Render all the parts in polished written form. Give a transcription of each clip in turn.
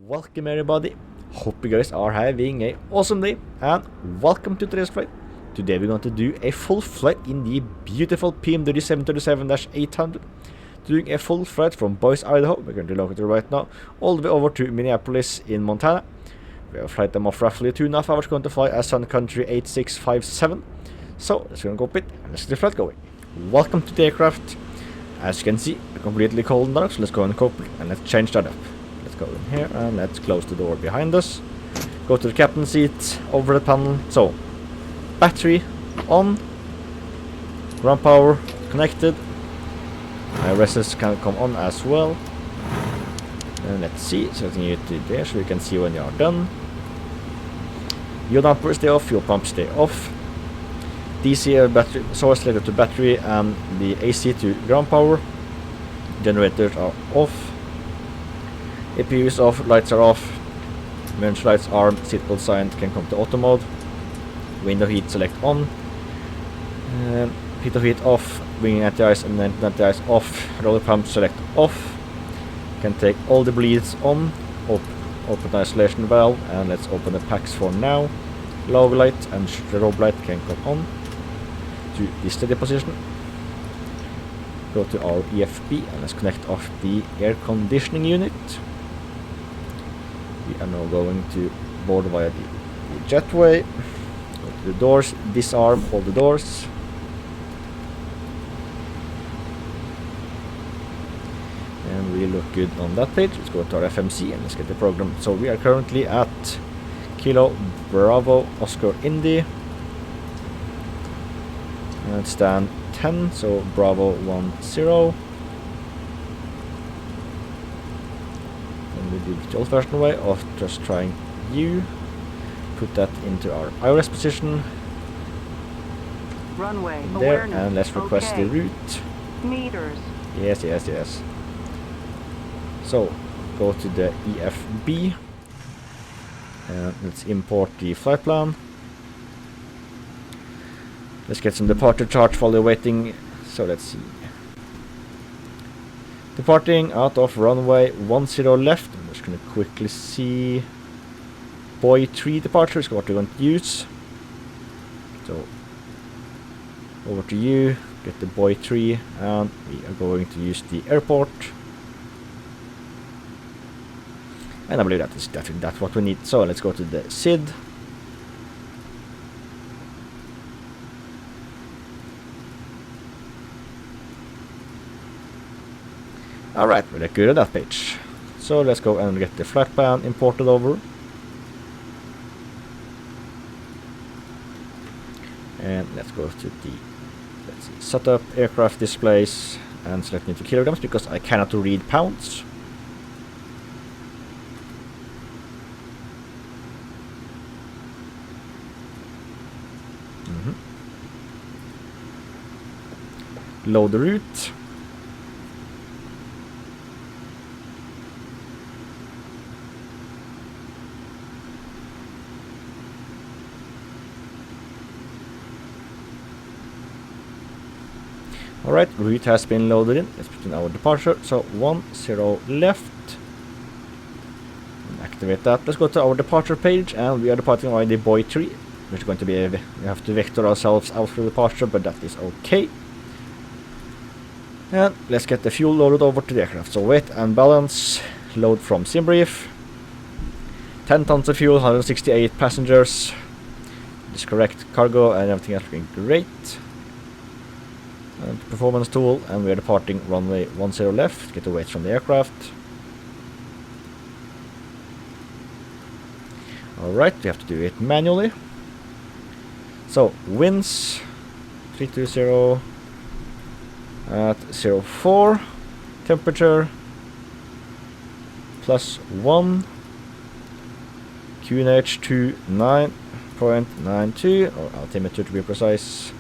Welcome everybody, hope you guys are having a awesome day and welcome to today's flight. Today we're going to do a full flight in the beautiful Pmdg 737-800. Doing a full flight from Boise, Idaho, we're currently located right now, all the way over to Mineapolis in Montana. We have a flight time of roughly 2.5 hours, going to fly as Sun Country 8657. So let's go and go pit and let's get the flight going. Welcome to the aircraft. As you can see, we're completely cold and dark, so let's go and cockpit and let's change that up. Let's go in here and let's close the door behind us. Go to the captain's seat, overhead panel. So, battery on, ground power connected. IRSs can come on as well. And let's see, setting it to there so you can see when you are done. Fuel damper stay off, fuel pump stay off. DC battery source selected to battery and the AC to ground power. Generators are off. APU is off, lights are off. Emergency lights are seatbelt sign can come to auto mode. Window heat select on. Heat of heat off. Wing anti-ice and anti-ice off. Roller pump select off. Can take all the bleeds on. Open the isolation valve and let's open the packs for now. Low light and strobe light can come on to the steady position. Go to our EFB and let's connect off the air conditioning unit. We are now going to board via the jetway. Go to the doors, disarm all the doors. And we look good on that page. Let's go to our FMC and let's get the program. So we are currently at Kilo Bravo Oscar Indy. And stand 10, so Bravo 10. And we do the old fashioned way of just trying U. Put that into our IRS position. Runway in there, awareness. and let's request the route. Meters. Yes. So go to the EFB and let's import the flight plan. Let's get some departure charts while they're waiting. So let's see. Departing out of runway 10 left. I'm just going to quickly see. Boy 3 departure is what we're going to use. So over to you. Get the Boy 3 and we are going to use the airport. And I believe that is definitely that's what we need. So let's go to the SID. Alright, we're good at that page. So let's go and get the flight plan imported over. And let's go to the setup, aircraft displays, and select into kilograms because I cannot read pounds. Load the route. Alright, route has been loaded in. Let's put in our departure. So 10 left. And activate that. Let's go to our departure page and we are departing by the Boy 3. Which is going to be we have to vector ourselves out for departure, but that is okay. And let's get the fuel loaded over to the aircraft. So weight and balance, load from SimBrief. 10 tons of fuel, 168 passengers. This correct cargo and everything else looking great. And performance tool, and we are departing runway 10 left. Get the weight from the aircraft. Alright, we have to do it manually. So winds 320 at 04, temperature +1, QNH to 9.92, or altimeter to be precise.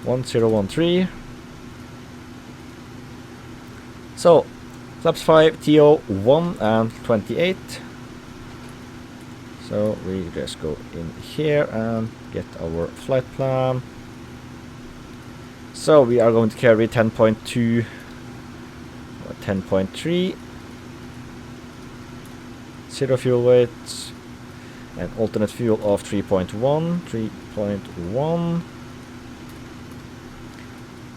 1013. So flaps 5, TO 1 and 28. So we just go in here and get our flight plan. So we are going to carry 10.2 or 10.3 0 fuel weight, and alternate fuel of 3.1,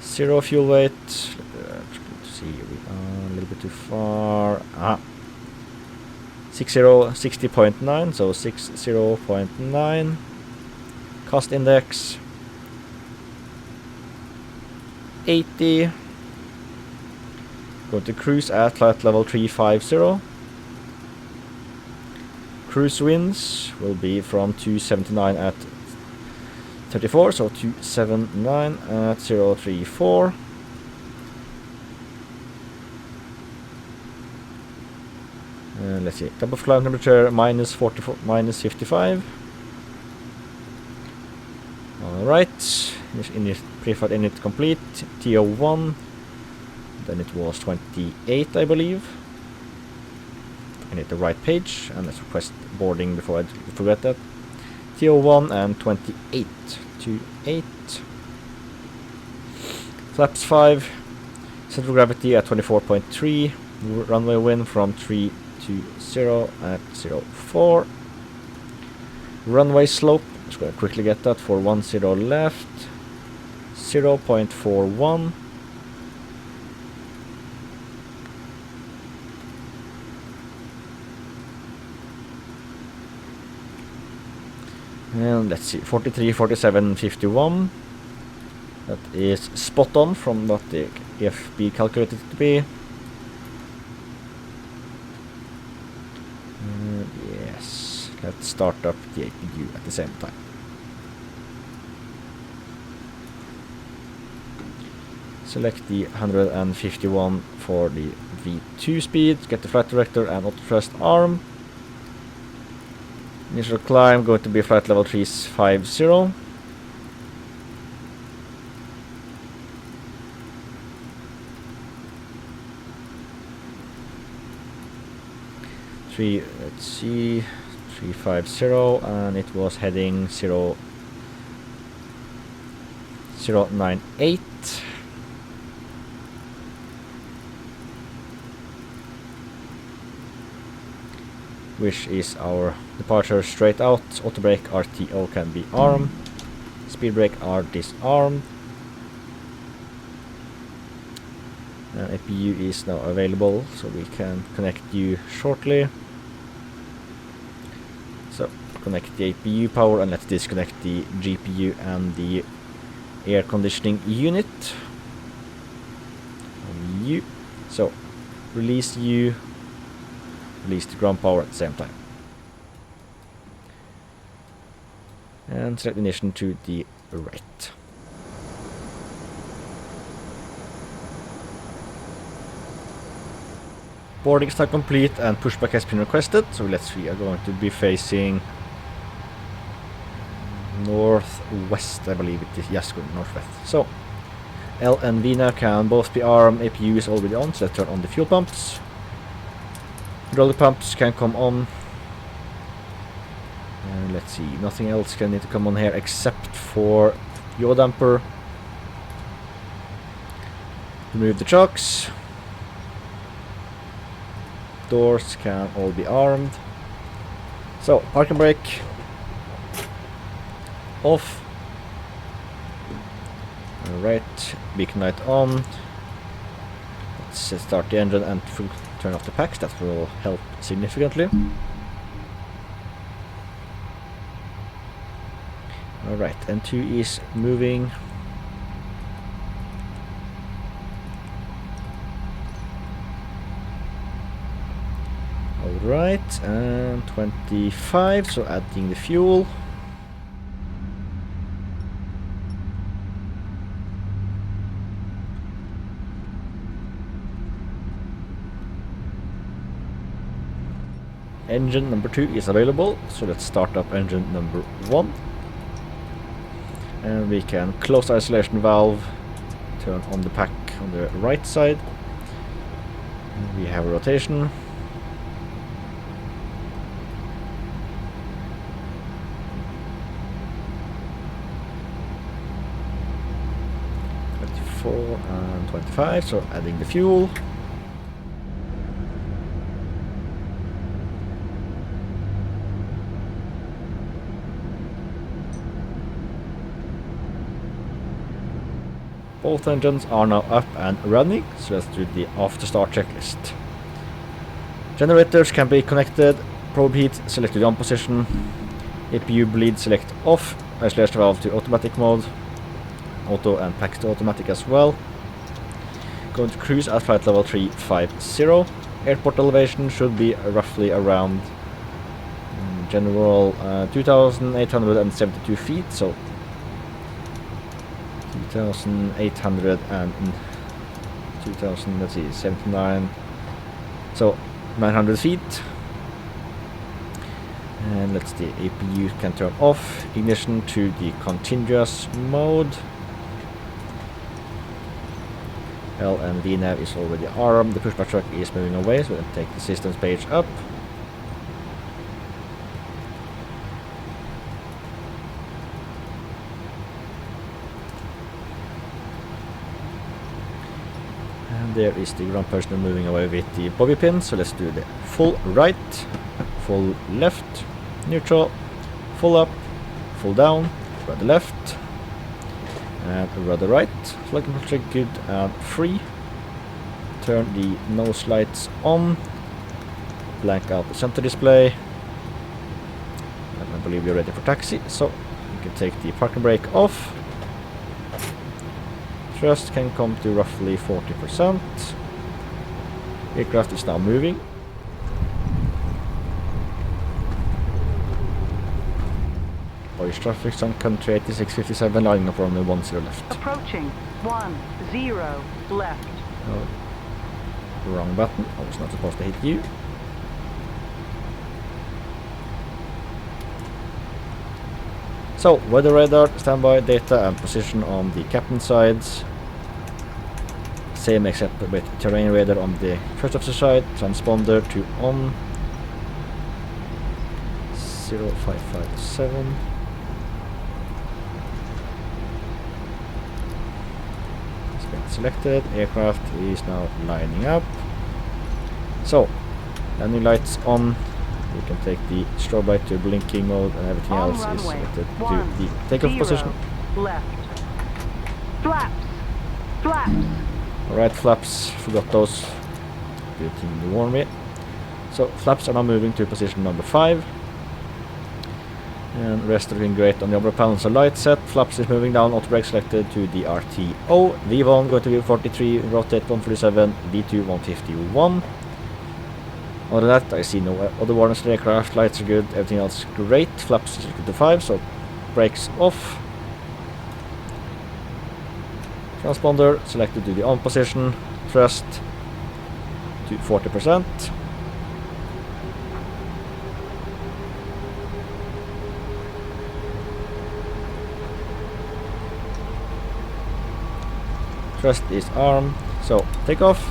0 fuel weight. Let's see, we are a little bit too far. 60.9, so 60.9. Cost index 80. Going to cruise at flight level 350. Cruise winds will be from 279 at 34, so 279 at 034. Let's see, top of climb temperature minus 44, minus 55. Alright, pre-flight init complete, TO1, then it was 28 I believe. I need the right page, and let's request boarding before I forget that. TO1 and 28, 28. Flaps 5, center of gravity at 24.3, runway wind from 320 at 04. Runway slope, just going to quickly get that for 10 left, 0.41. And let's see, 43, 47, 51. That is spot on from what the EFB calculated it to be. Yes, let's start up the APU at the same time. Select the 151 for the V2 speed, get the flight director and auto thrust arm. Initial climb going to be flight level 350. Let's see, 350, and it was heading 098. Which is our departure straight out. Auto brake RTO can be armed. Speed brake are disarmed. APU is now available, so we can connect you shortly. So connect the APU power and let's disconnect the GPU and the air conditioning unit. So release you. Release the ground power at the same time. And select ignition to the right. Boarding is now complete and pushback has been requested. So let's see, we are going to be facing northwest, I believe it is. Yes, going northwest. So L and V now can both be armed. APU is already on, so let's turn on the fuel pumps. Hydraulic pumps can come on. And let's see, nothing else can need to come on here except for yaw damper. Remove the chocks. Doors can all be armed. So, parking brake off. Alright, beacon light on. Let's start the engine and turn off the packs, that will help significantly. Alright, N2 is moving. Alright, and 25, so adding the fuel. Engine number 2 is available, so let's start up engine number 1. And we can close the isolation valve, turn on the pack on the right side. And we have a rotation. And 25, so adding the fuel. Both engines are now up and running, so let's do the after start checklist. Generators can be connected, probe heat, select to the on position, APU bleed, select off, isolation valve to automatic mode, auto and packs to automatic as well. Going to cruise at flight level 350. Airport elevation should be roughly around general 2,872 feet, so 2,800 and 2,000, let's see, 79, so 900 feet. And let's see, APU can turn off, ignition to the continuous mode. L and VNAV is already armed, the pushback truck is moving away, so we'll take the systems page up. And there is the ground personnel moving away with the bobby pin, so let's do the full right, full left, neutral, full up, full down, rudder left, and rudder right. Flight control check good and free. Turn the nose lights on, blank out the center display, and I believe we're ready for taxi, so you can take the parking brake off. Thrust can come to roughly 40%. Aircraft is now moving. Boise traffic on country 8657, lining up runway 10 left. Approaching 10 left. Oh, wrong button. I was not supposed to hit you. So, weather radar, standby data and position on the captain sides. Same except with terrain radar on the first officer side. Transponder to on. 0557. It's been selected. Aircraft is now lining up. So, landing lights on. We can take the strobe light to blinking mode, and everything else is selected to the takeoff position. Left. Flaps. Flaps. Alright, flaps, forgot those. Good thing you warned me. So, flaps are now moving to position number 5. And rest are doing great on the upper panels. Are light set, flaps is moving down, auto brake selected to the RTO. V1 going to V43, rotate 147, V2 151. Other than that, I see no other warnings to the aircraft, lights are good, everything else is great. Flaps is equal to 5, so brakes off. Transponder selected to the on position, thrust to 40%. Thrust is armed, so take off.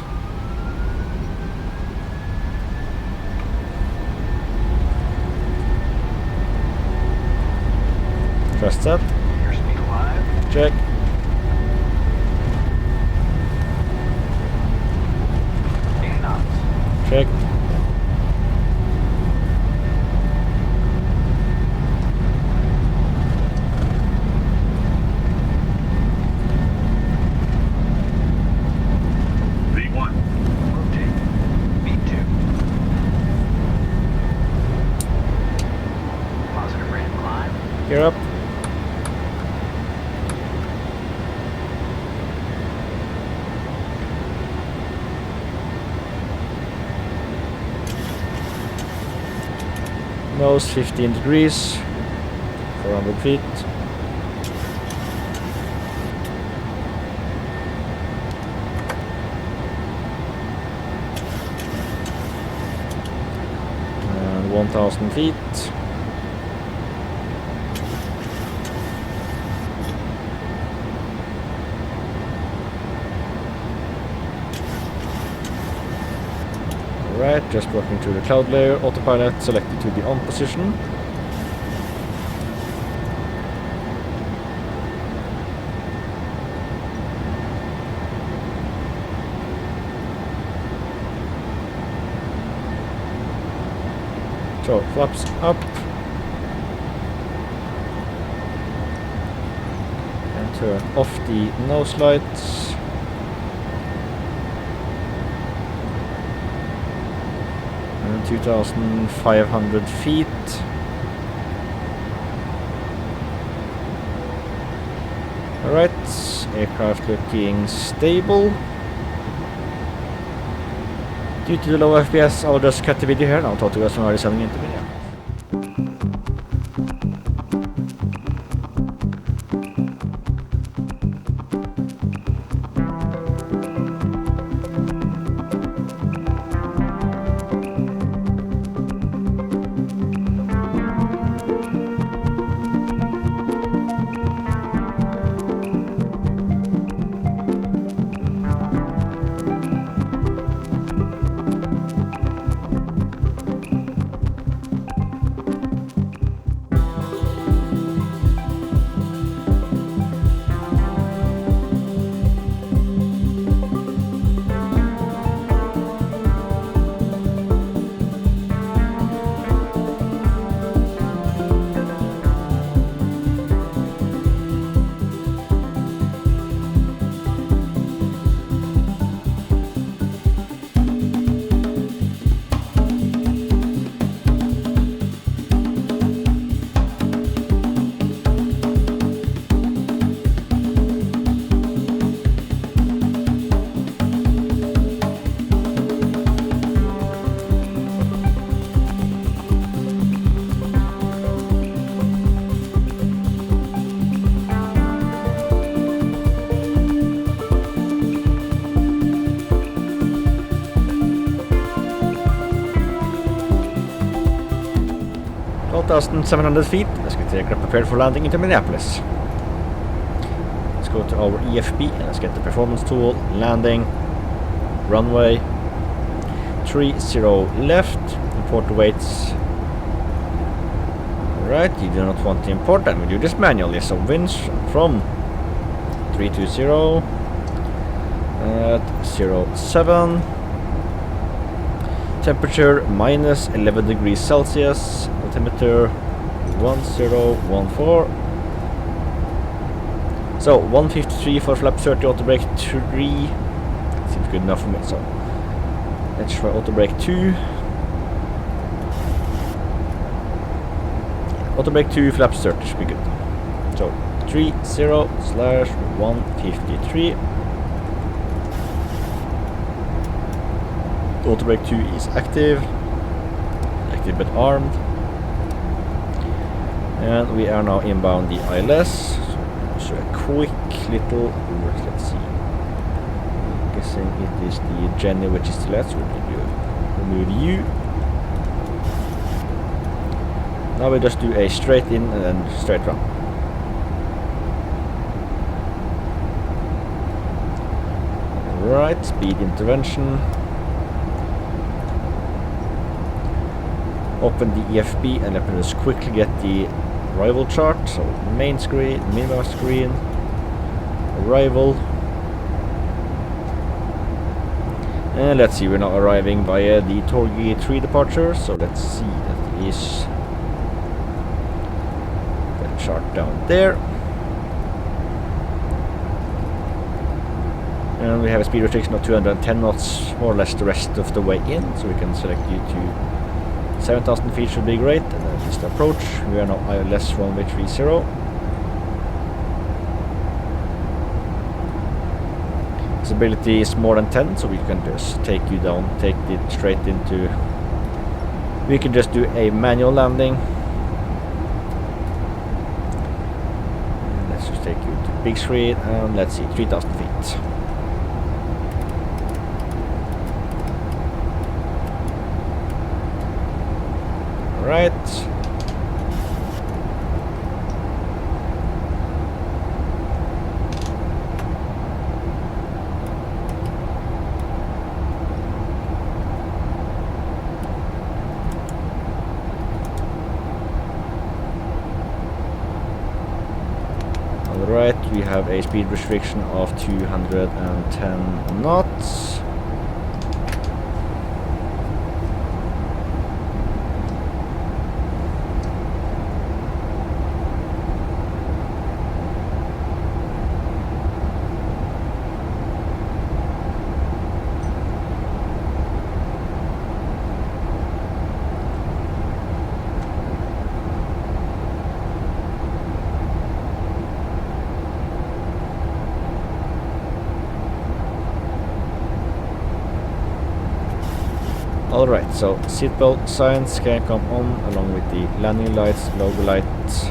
Thrust set. Check. Check. V1. Rotate. V2. Positive rate climb. Gear up. Nose 15 degrees, 400 feet. And 1000 feet. Alright, just working through the cloud layer, autopilot selected to the on position. So, flaps up. And turn off the nose lights. And 2,500 feet. Alright, aircraft looking stable. Due to the low FPS, I'll just cut the video here and I'll talk to you guys when I'm sending into Mineapolis. 12,700 feet. Let's get the aircraft prepared for landing into Minneapolis. Let's go to our EFB and let's get the performance tool. Landing. Runway. 30 left. Import the weights. Alright, you do not want to import that. We do this manually. So winds from 320 at 07. Temperature minus 11 degrees Celsius. Altimeter 1014. So 153 for flap 30, auto brake 3. Seems good enough for me. So let's try auto brake 2. Auto brake 2, flaps 30 should be good. So 30/153. Auto brake 2 is active but armed, and we are now inbound the ILS. So a quick little, let's see, I'm guessing it is the Jenny which is the last, so we'll remove you. Now we just do a straight in and then straight run. Right, speed intervention. Open the EFB and let me just quickly get the arrival chart. So main screen, minimum screen, arrival. And let's see, we're now arriving via the Torgi 3 departure. So let's see, that is the chart down there. And we have a speed restriction of 210 knots, more or less the rest of the way in. So we can select you to 7,000 feet should be great, and then just approach. We are now ILS runway 30. Visibility is more than 10, so we can just take you down, take it straight into. We can just do a manual landing. And let's just take you to big screen, and let's see, 3,000 feet. Right. On the right, we have a speed restriction of 210 knots. Alright, so seatbelt signs can come on along with the landing lights, logo lights,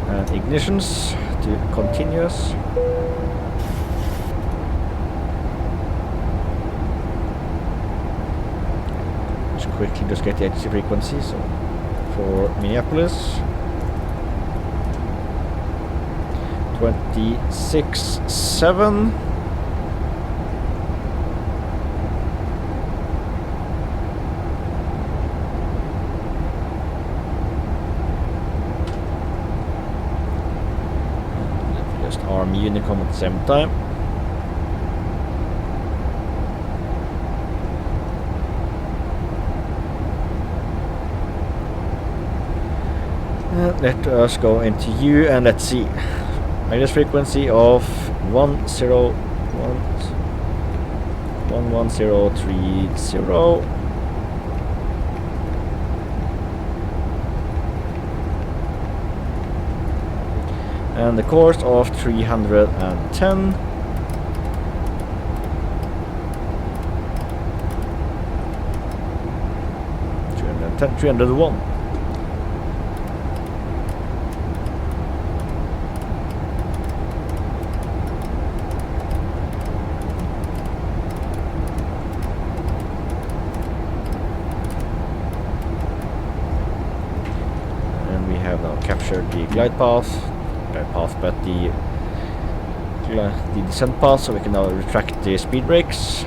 and ignitions to continuous. Quickly just get the HC frequency. So for Minneapolis 26.7. Just arm Unicom at the same time. Let us go into U and let's see. Magnus frequency of 11030. And the course of 310. 301. Captured the glide path, but the descent path, so we can now retract the speed brakes.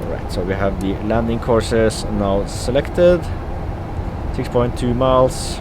Alright, so we have the landing courses now selected. 6.2 miles.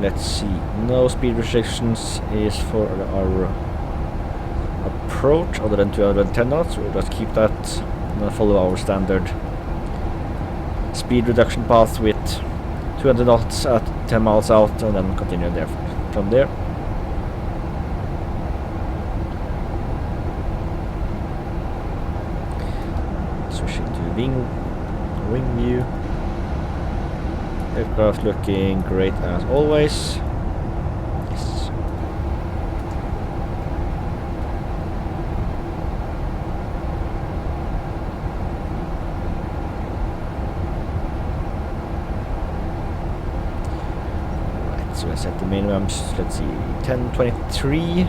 Let's see, no speed restrictions is for our approach other than 210 knots. We'll just keep that and follow our standard speed reduction path with 200 knots at 10 miles out and then continue there from there. Switching to wing view. Aircraft looking great as always. Yes. Right, so I set the minimums, let's see, 1023.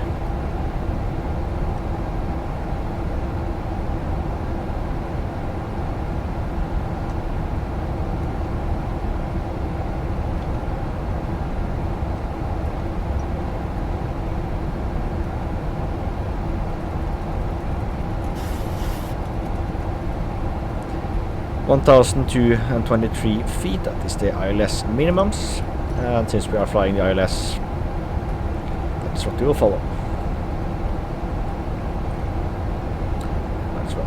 (1,223 feet), that is the ILS minimums, and since we are flying the ILS, that's what we will follow. That's well.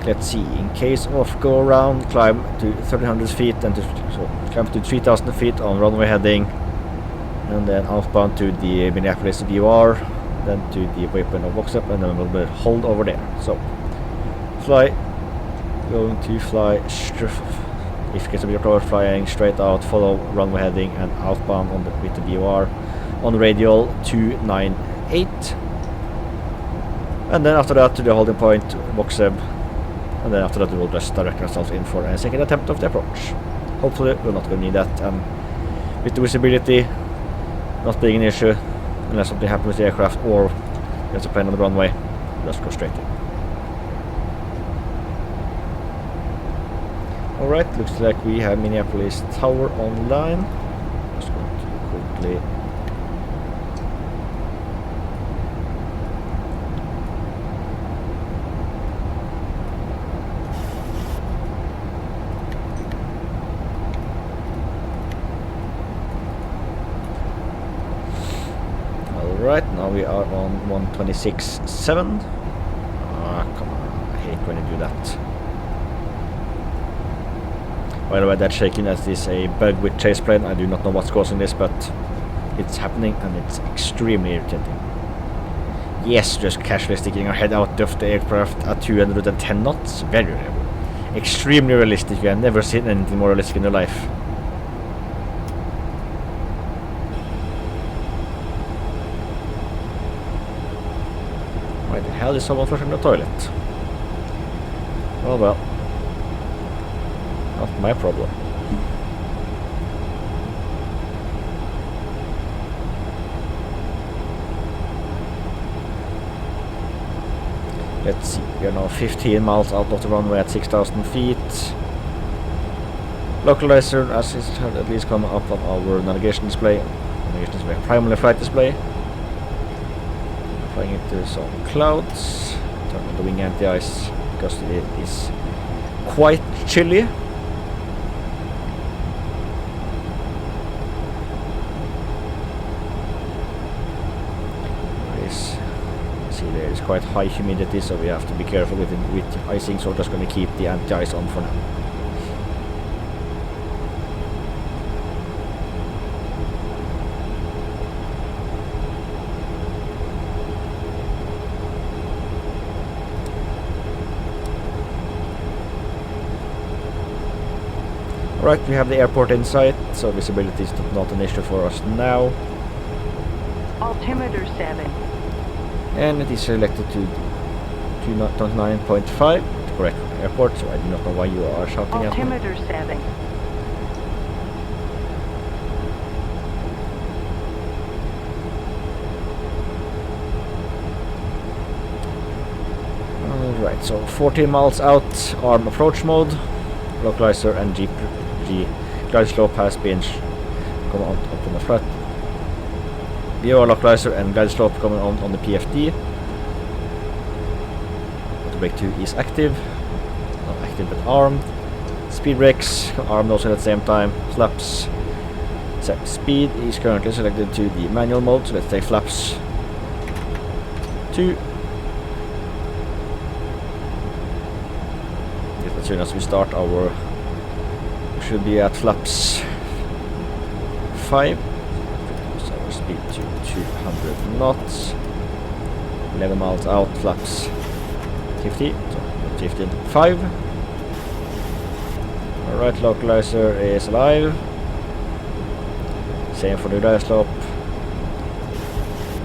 Let's see, in case of go around, climb to 1,300 feet and climb to 3,000 feet on runway heading, and then outbound to the Minneapolis VOR, then to the waypoint of box up, and then we'll hold over there. So fly. Going to fly, if it gets a bit of flying straight out, follow runway heading and outbound on with the VOR on radial 298, and then after that to the holding point box sub, and then after that we will just direct ourselves in for a second attempt of the approach. Hopefully we're not going to need that, and with the visibility not being an issue unless something happens with the aircraft or there's a plane on the runway, just go straight in. Alright, looks like we have Minneapolis Tower online. Just going to quickly we are on 126.7. Ah, come on, I hate when you do that. By the way, that shakiness is a bug with chase plane. I do not know what's causing this, but it's happening and it's extremely irritating. Yes, just casually sticking our head out of the aircraft at 210 knots. Very extremely realistic. You have never seen anything more realistic in your life. Why the hell is someone flushing the toilet? Well. Not my problem. Let's see, we are now 15 miles out of the runway at 6,000 feet. Localizer, as it had at least come up on our navigation display. Primary flight display. Flying into some clouds. Turn on the wing anti-ice because it is quite chilly. There is quite high humidity, so we have to be careful with icing, so we're just going to keep the anti-ice on for now. Alright, we have the airport in sight, so visibility is not an issue for us now. Altimeter 7. And it is selected to 229.5, the correct airport, so I do not know why you are shouting at me. Altimeter 7. Alright, so 14 miles out, arm approach mode, localizer and G glide slope has been come on up on the flat. VO localizer and glide slope coming on the PFD. Brake 2 is active. Not active but armed. Speed brakes armed also at the same time. Flaps. Set speed is currently selected to the manual mode, so let's take flaps 2. As soon as we start we should be at flaps 5. Speed to 200 knots. 11 miles out, flaps 50, so 15.5. Alright, localizer is alive. Same for the glide slope.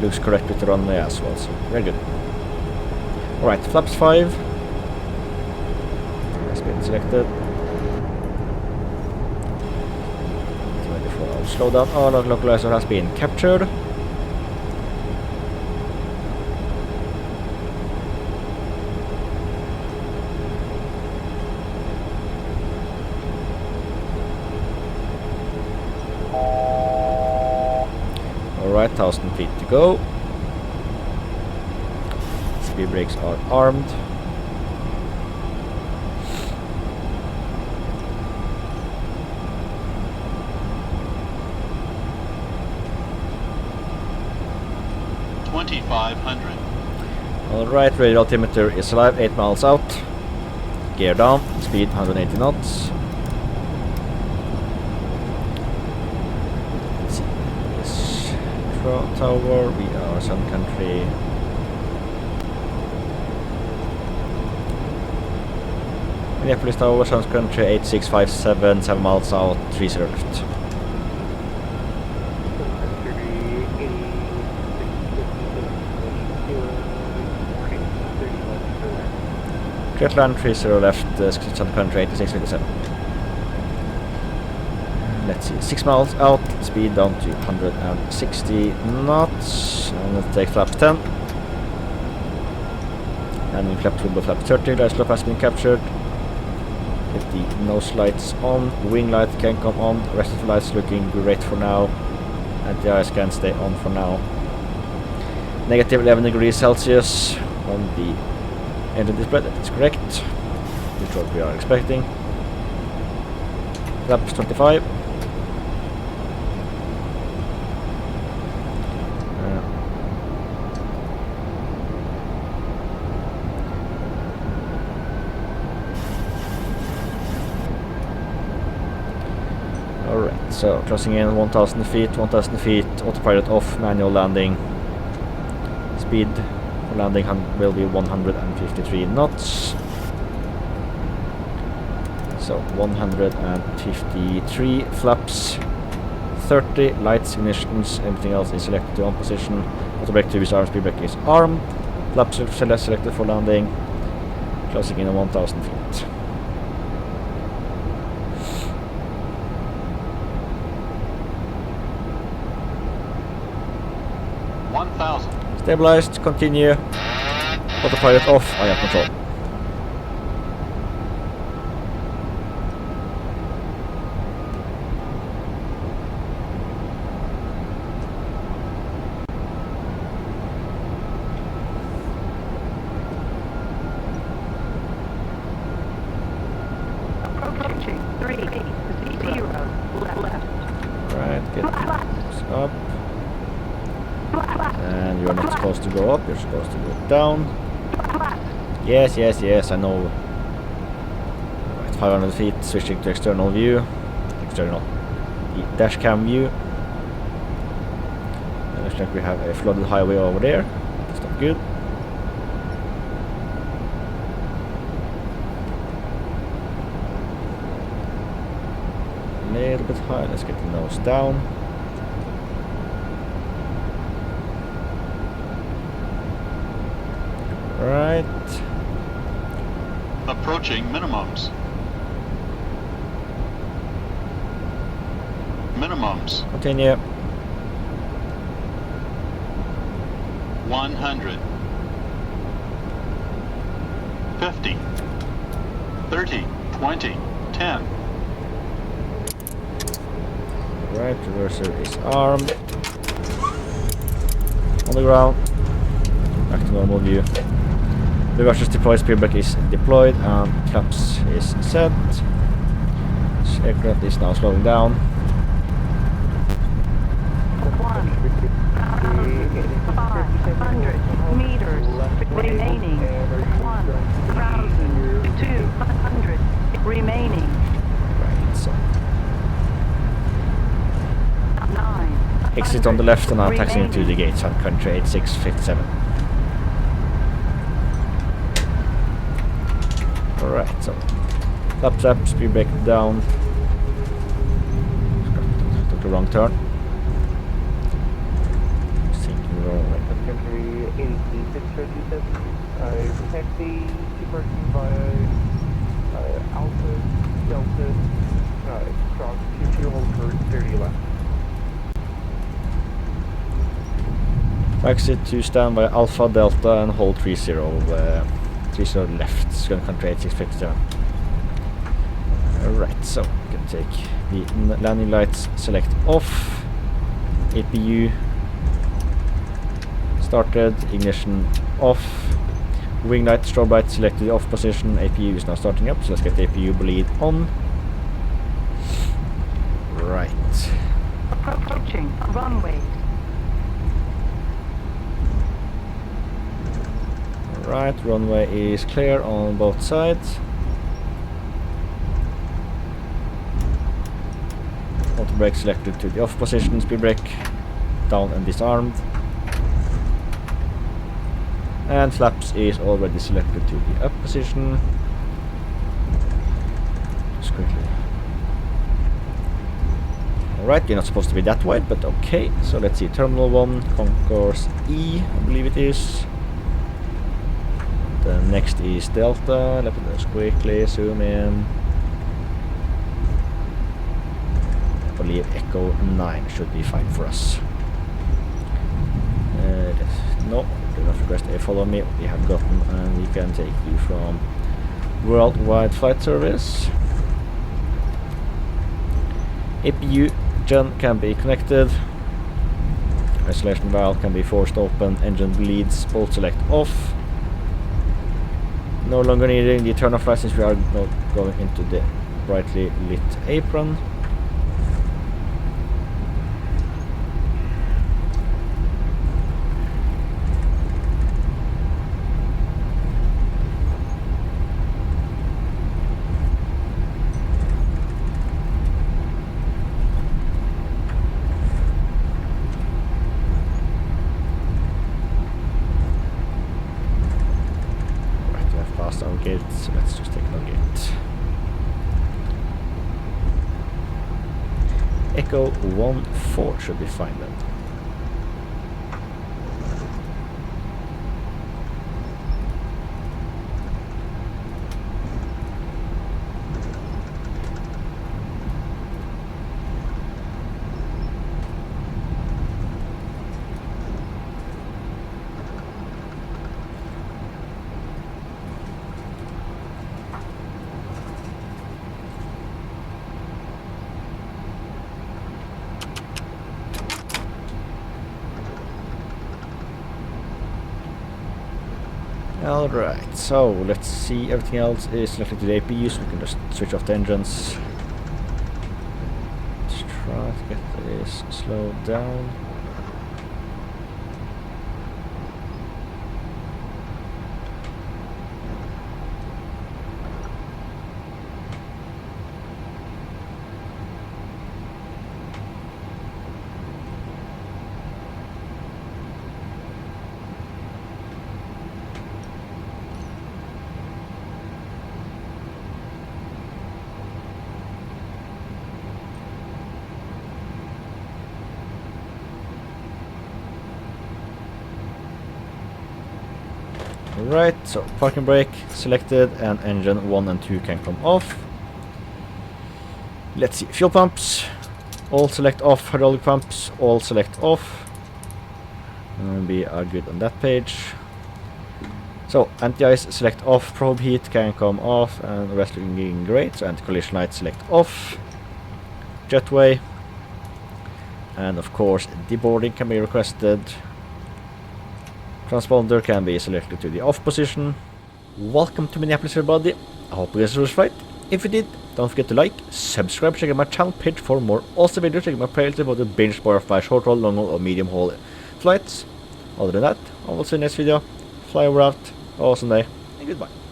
Looks correct with the runway as well, so very good. Alright, flaps 5 has been selected. Slow down. Oh, localizer has been captured. Alright, 1,000 feet to go. Speed brakes are armed. Alright, radio altimeter is alive, 8 miles out. Gear down, speed 180 knots. Let's see, this tower, we are Sun Country. Mineapolis Tower, Sun Country, 8657, 7 miles out, 30 left. Clear to land, 30 left, Sun Country 8657. Let's see, 6 miles out, speed down to 160 knots. And let's take flap 10. And we flap turbo flap 30, glide slope has been captured. Get the nose lights on, wing light can come on, rest of the lights looking great for now. Anti-ice can stay on for now. Negative 11 degrees Celsius on the engine display, that is correct. Which what we are expecting. Flaps 25. so closing in 1000 feet, autopilot off, manual landing. Speed for landing will be 153 knots. So 153 flaps, 30 lights, ignitions, everything else is selected to on position. Auto brake to arm, speed brake is arm. Flaps are selected for landing. Closing in on 1000 feet. Stabilized, continue. Autopilot off, I have control. Approaching 3, 0, left. Right, get up. And you're not supposed to go up, you're supposed to go down. Yes, yes, yes, I know. Right, 500 feet, switching to external view. External dash cam view. And looks like we have a flooded highway over there. That's not good. A little bit high, let's get the nose down. Right. Approaching minimums. Minimums. Continue. 100. 50. 30. 20. 10. Right, reverser is armed. On the ground. Back to normal view. Reverser is deployed, speed brake is deployed, and flaps is set. This aircraft is now slowing down. 1,500 meters remaining. 1,200 remaining. Right, so 9. exit on the left and now taxiing to the gates on country 8657. Alright, so flaps up, speed brake down. Took a wrong turn. Thinking wrong way. Country 8637. Taxi departing via Alpha Delta. Cross 22 hold for 30 left. Taxi to standby Alpha Delta and hold 30 left. It's going to country 8657. Alright, so we can take the landing lights, select off. APU started, ignition off. Wing light, strobe light selected off position. APU is now starting up, so let's get the APU bleed on. Right. Approaching runway. Right, runway is clear on both sides. Auto brake selected to the off position, speed brake down and disarmed. And flaps is already selected to the up position. Just quickly. Alright, you're not supposed to be that wide, but okay. So let's see, Terminal 1, Concourse E, I believe it is. The next is Delta. Let me just quickly zoom in. I believe Echo 9 should be fine for us. No, do not request a follow me. We have gotten, and we can take you from Worldwide Flight Service. APU gen can be connected. Isolation valve can be forced open. Engine bleeds. Bolt select off. No longer needing the turn off light since we are now going into the brightly lit apron. Echo 1-4 should be fine then. Alright, so let's see, everything else is selected to the APU, so we can just switch off the engines. Let's try to get this slowed down. Right, so parking brake selected and engine 1 and 2 can come off. Let's see, fuel pumps, all select off, hydraulic pumps, all select off. And we are good on that page. So, anti-ice select off, probe heat can come off, and the rest looking great. So, anti-collision light select off, jetway, and of course deboarding can be requested. Transponder can be selected to the off position. Welcome to Minneapolis, everybody. I hope you guys was right. If you did, don't forget to like, subscribe, check out my channel page for more awesome videos. Check out my playlist about the binge bar of my short haul, long haul, or medium haul flights. Other than that, I will see you in the next video. Fly over out. Awesome day, and goodbye.